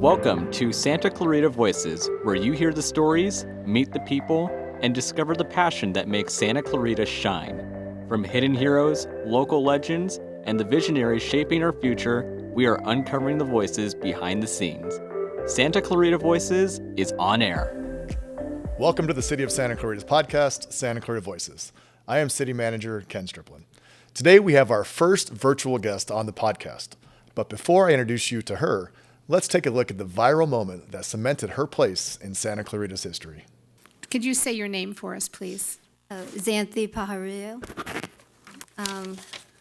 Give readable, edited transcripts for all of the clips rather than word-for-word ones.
Welcome to Santa Clarita Voices, where you hear the stories, meet the people, and discover the passion that makes Santa Clarita shine. From hidden heroes, local legends, and the visionaries shaping our future, we are uncovering the voices behind the scenes. Santa Clarita Voices is on air. Welcome to the City of Santa Clarita's podcast, Santa Clarita Voices. I am City Manager Ken Striplin. Today we have our first virtual guest on the podcast. But before I introduce you to her, let's take a look at the viral moment that cemented her place in Santa Clarita's history. Could you say your name for us, please? Xanthe, Pajarillo.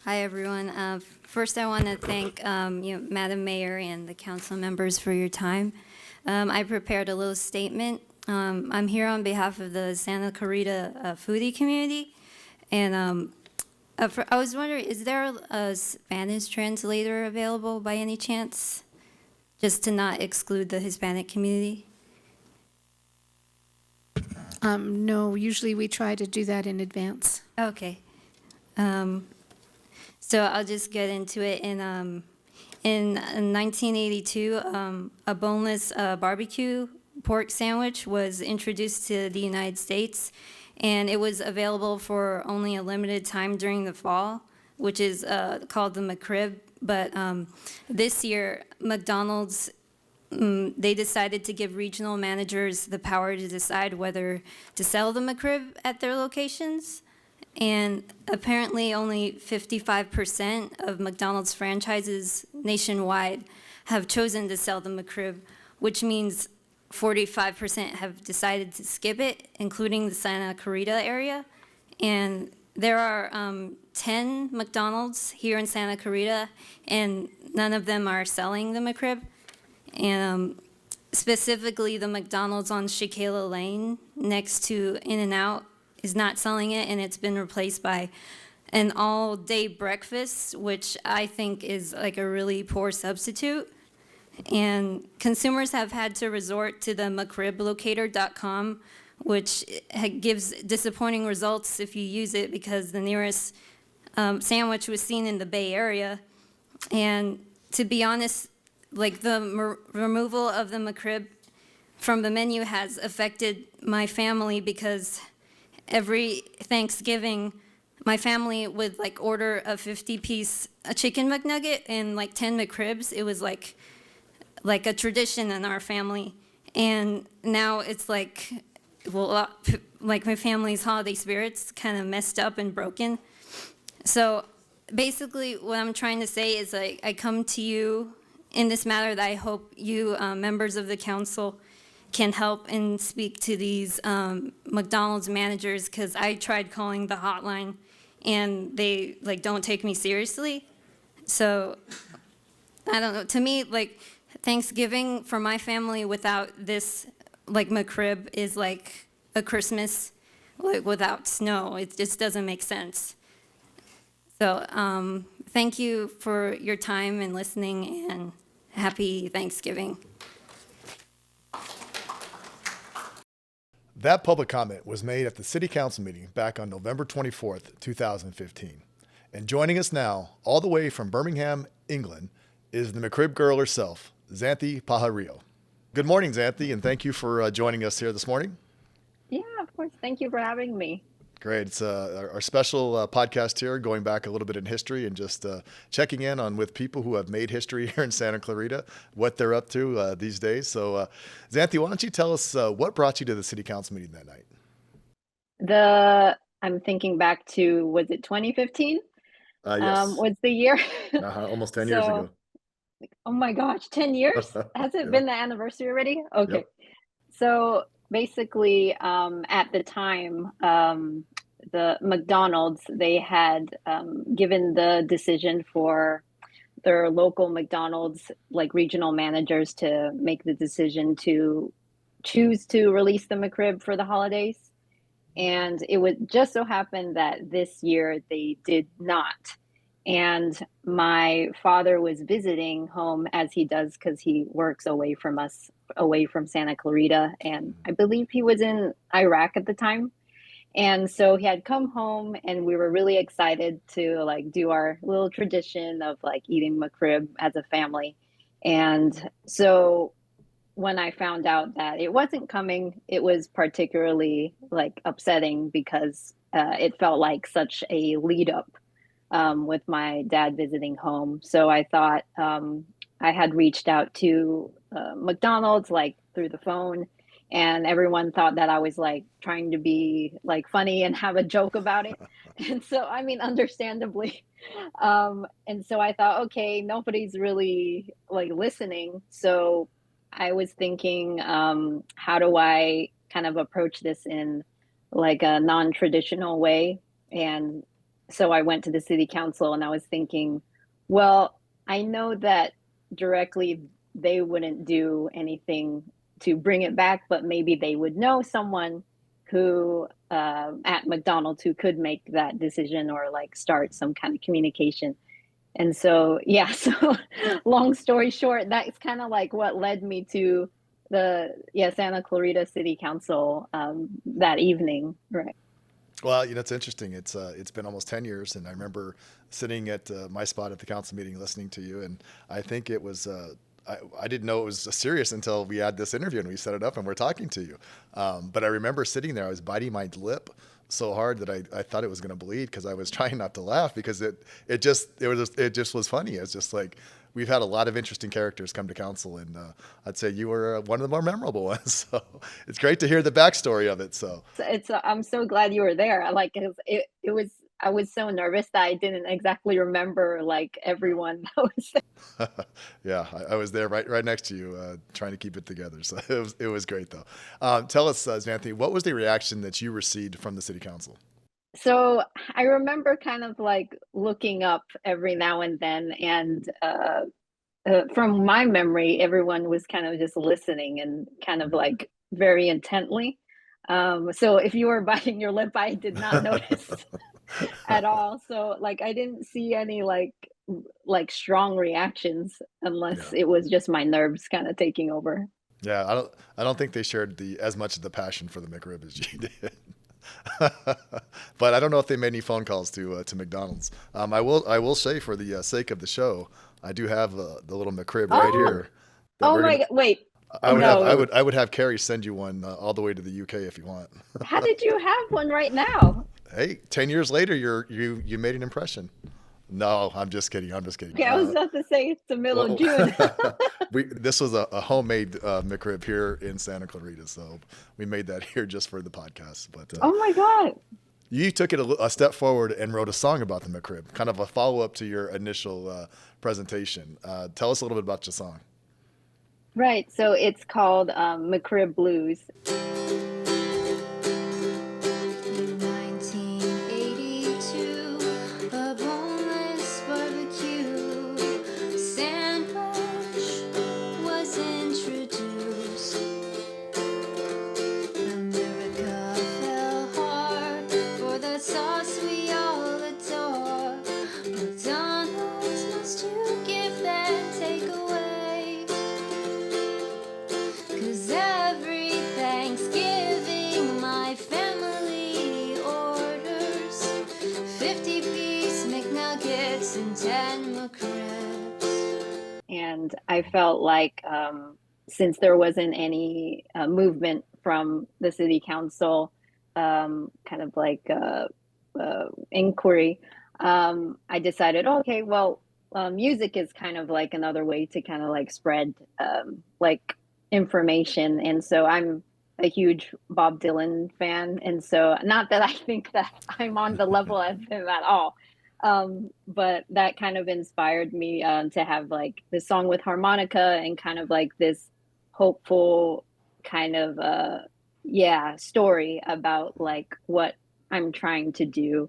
Hi, everyone. First, I want to thank Madam Mayor and the council members for your time. I prepared a little statement. I'm here on behalf of the Santa Clarita foodie community, and I was wondering, is there a Spanish translator available by any chance? Just to not exclude the Hispanic community? No, usually we try to do that in advance. Okay. So I'll just get into it. In 1982, a boneless barbecue pork sandwich was introduced to the United States, and it was available for only a limited time during the fall, which is called the McRib. But this year, McDonald's, they decided to give regional managers the power to decide whether to sell the McRib at their locations. And apparently only 55% of McDonald's franchises nationwide have chosen to sell the McRib, which means 45% have decided to skip it, including the Santa Clarita area. And there are 10 McDonald's here in Santa Clarita, and none of them are selling the McRib. And specifically, the McDonald's on Shakela Lane next to In-N-Out is not selling it, and it's been replaced by an all-day breakfast, which I think is like a really poor substitute. And consumers have had to resort to the McRiblocator.gov, which gives disappointing results if you use it because the nearest sandwich was seen in the Bay Area. And to be honest, like the removal of the McRib from the menu has affected my family because every Thanksgiving, my family would like order a 50-piece chicken McNugget and like 10 McRibs. It was like a tradition in our family. And now it's like, well, like my family's holiday spirit's kind of messed up and broken. So basically what I'm trying to say is I come to you in this matter that I hope you members of the council can help and speak to these McDonald's managers, because I tried calling the hotline and they like don't take me seriously. So I don't know, to me, like Thanksgiving for my family without this like McRib is like a Christmas like without snow. It just doesn't make sense. So thank you for your time and listening, and happy Thanksgiving. That public comment was made at the City Council meeting back on November 24th, 2015. And joining us now, all the way from Birmingham, England, is the McRib girl herself, Xanthe Pajarillo. Good morning, Xanthe, and thank you for joining us here this morning. Yeah, of course. Thank you for having me. Great. It's our special podcast here, going back a little bit in history and just checking in on with people who have made history here in Santa Clarita, what they're up to these days. So, Xanthe, why don't you tell us what brought you to the City Council meeting that night? I'm thinking back to, was it 2015? Yes. Was the year? Almost 10 years ago. Oh my gosh, 10 years? Has it been the anniversary already? Okay. Yep. So basically, at the time, the McDonald's, they had given the decision for their local McDonald's, like regional managers, to make the decision to choose to release the McRib for the holidays. And it would just so happen that this year they did not. And my father was visiting home, as he does because he works away from us, away from Santa Clarita. And I believe he was in Iraq at the time. And so he had come home, and we were really excited to like do our little tradition of like eating McRib as a family. And so when I found out that it wasn't coming, it was particularly like upsetting because it felt like such a lead up with my dad visiting home. So I thought I had reached out to McDonald's like through the phone, and everyone thought that I was like trying to be like funny and have a joke about it. And so, I mean, understandably. And so I thought, okay, nobody's really like listening. So I was thinking, how do I kind of approach this in like a non-traditional way? And so I went to the city council and I was thinking, well, I know that directly they wouldn't do anything to bring it back, but maybe they would know someone who at McDonald's who could make that decision or like start some kind of communication. And so, yeah, so long story short, that's kind of like what led me to the Santa Clarita City Council that evening, right? Well, it's interesting. It's been almost 10 years, and I remember sitting at my spot at the council meeting listening to you, and I think it was. I didn't know it was serious until we had this interview and we set it up and we're talking to you. But I remember sitting there, I was biting my lip so hard that I thought it was going to bleed because I was trying not to laugh because it just was funny. It's just like we've had a lot of interesting characters come to council, and I'd say you were one of the more memorable ones. So it's great to hear the backstory of it. So It's I'm so glad you were there. Like it was I was so nervous that I didn't exactly remember like everyone that was there. yeah, I was there right next to you, trying to keep it together. So it was great though. Tell us, Xanthe, what was the reaction that you received from the city council? So I remember kind of like looking up every now and then, and from my memory, everyone was kind of just listening and kind of like very intently. So if you were biting your lip, I did not notice at all. So like I didn't see any like strong reactions Yeah. unless it was just my nerves kind of taking over. Yeah, I don't think they shared the as much of the passion for the McRib as you did. But I don't know if they made any phone calls to McDonald's. I will say for the sake of the show, I do have the little McRib right Oh, here that oh we're my gonna. God. Wait, I would have I no. would I would have Carrie send you one all the way to the UK if you want. How did you have one right now? Hey, 10 years later, you made an impression. No, I'm just kidding. I'm just kidding. Okay, I was about to say it's the middle of Well, June. this was a homemade McRib here in Santa Clarita, so we made that here just for the podcast. But Oh my God. you took it a step forward and wrote a song about the McRib, kind of a follow up to your initial presentation. Tell us a little bit about your song. Right. So it's called McRib Blues. 1982, a boneless barbecue sandwich was introduced. America fell hard for the sauce we all adore. McDonald's must you give that takeaway. 'Cause every Thanksgiving my family orders 50-piece McNuggets and 10 McRibs. And I felt like since there wasn't any movement from the city council, kind of like inquiry, I decided, okay, well, music is kind of like another way to kind of like spread like information. And so I'm a huge Bob Dylan fan. And so not that I think that I'm on the level of him at all. But that kind of inspired me to have like this song with harmonica and kind of like this hopeful kind of story about like what I'm trying to do.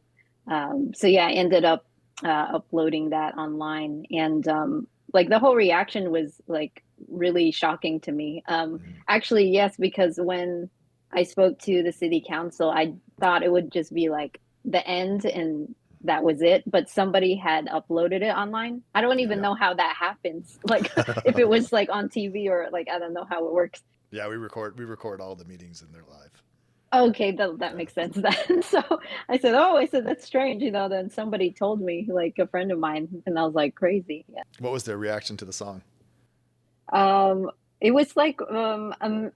So yeah, I ended up uploading that online, and like the whole reaction was like really shocking to me. Actually, yes, because when I spoke to the city council, I thought it would just be like the end and that was it. But somebody had uploaded it online. I don't even Yeah. know how that happens. Like if it was like on TV or like I don't know how it works. Yeah, we record all the meetings and they're live. Okay, that makes sense then. So I said that's strange, you know. Then somebody told me, like a friend of mine, and I was like, crazy. Yeah. What was their reaction to the song? it was like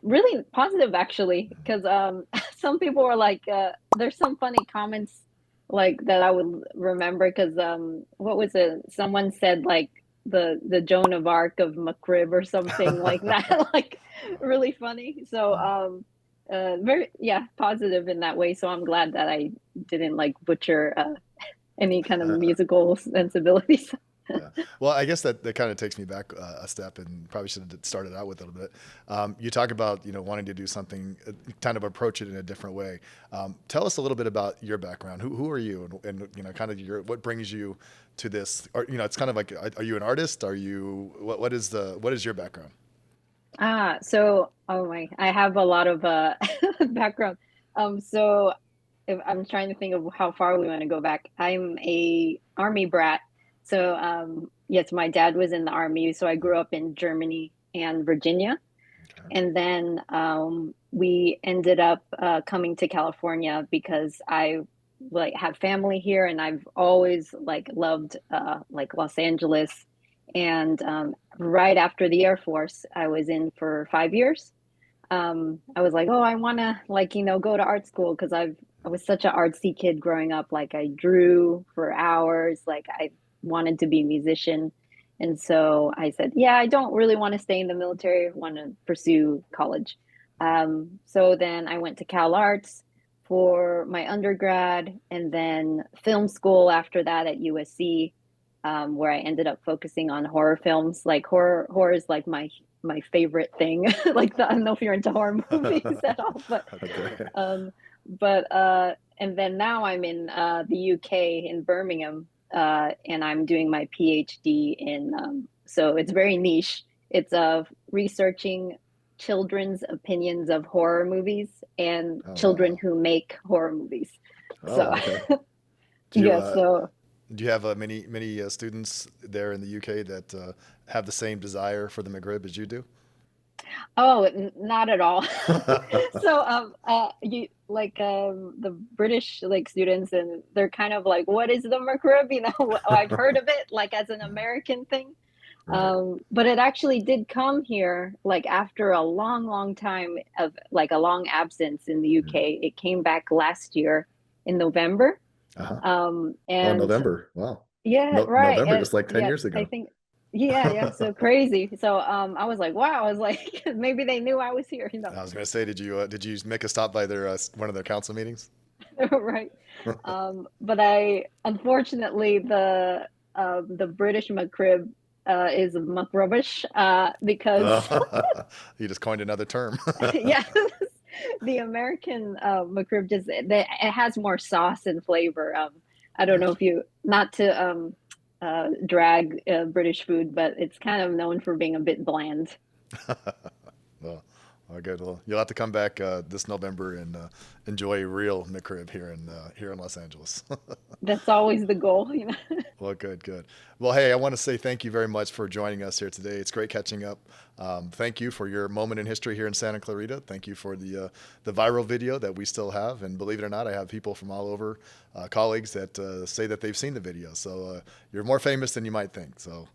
really positive actually, because some people were like, there's some funny comments like that I would remember because what was it? Someone said like the Joan of Arc of McRib or something like that, like really funny. So very positive in that way. So I'm glad that I didn't like butcher any kind of musical sensibilities. Yeah. Well, I guess that kind of takes me back a step, and probably should have started out with it a little bit. You talk about wanting to do something, kind of approach it in a different way. Tell us a little bit about your background. Who are you, and kind of what brings you to this? Or it's kind of like, are you an artist? Are you what is your background? So I have a lot of background. So if I'm trying to think of how far we want to go back. I'm a Army brat. So, yes, my dad was in the Army, so I grew up in Germany and Virginia. Okay. And then we ended up coming to California because I have family here, and I've always loved Los Angeles. And right after the Air Force, I was in for 5 years. I was like, oh, I want to go to art school because I was such an artsy kid growing up. Like I drew for hours, I wanted to be a musician. And so I said, yeah, I don't really want to stay in the military. I want to pursue college. So then I went to Cal Arts for my undergrad, and then film school after that at USC, where I ended up focusing on horror films. Like horror is like my favorite thing. I don't know if you're into horror movies at all, but okay. And then now I'm in the UK in Birmingham. And I'm doing my PhD in, so it's very niche. It's researching children's opinions of horror movies and children who make horror movies. Okay. Do you have many students there in the UK that have the same desire for the McRib as you do? Oh, not at all. So, the British students, and they're kind of like, "What is the McRib?" I've heard of it as an American thing, but it actually did come here after a long, long time of a long absence in the UK. It came back last year in November. And November! Wow. Yeah, right. November, just 10 years ago. I think. Yeah, so crazy. So I was like, wow. I was like, maybe they knew I was here. I was going to say, did you make a stop by their one of their council meetings? Right. But unfortunately the British McRib is McRubbish because you just coined another term. Yeah, the American McRib it has more sauce and flavor. I don't know if you not to drag British food, but it's kind of known for being a bit bland. Well, good. Well, you'll have to come back this November and enjoy real McRib here in Los Angeles. That's always the goal, Well, good. Well, hey, I want to say thank you very much for joining us here today. It's great catching up. Thank you for your moment in history here in Santa Clarita. Thank you for the viral video that we still have. And believe it or not, I have people from all over, colleagues that say that they've seen the video. So you're more famous than you might think. So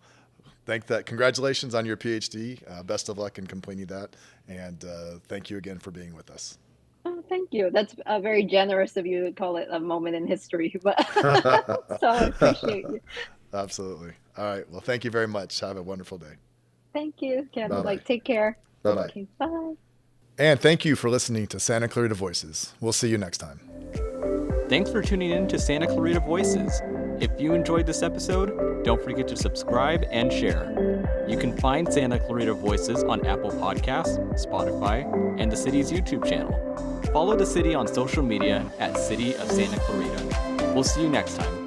congratulations on your PhD. Best of luck in completing that. And thank you again for being with us. Oh, thank you. That's very generous of you to call it a moment in history. But so I appreciate you. Absolutely. All right. Well, thank you very much. Have a wonderful day. Thank you, Ken. Take care. Bye-bye. Okay, bye. And thank you for listening to Santa Clarita Voices. We'll see you next time. Thanks for tuning in to Santa Clarita Voices. If you enjoyed this episode, don't forget to subscribe and share. You can find Santa Clarita Voices on Apple Podcasts, Spotify, and the city's YouTube channel. Follow the city on social media at City of Santa Clarita. We'll see you next time.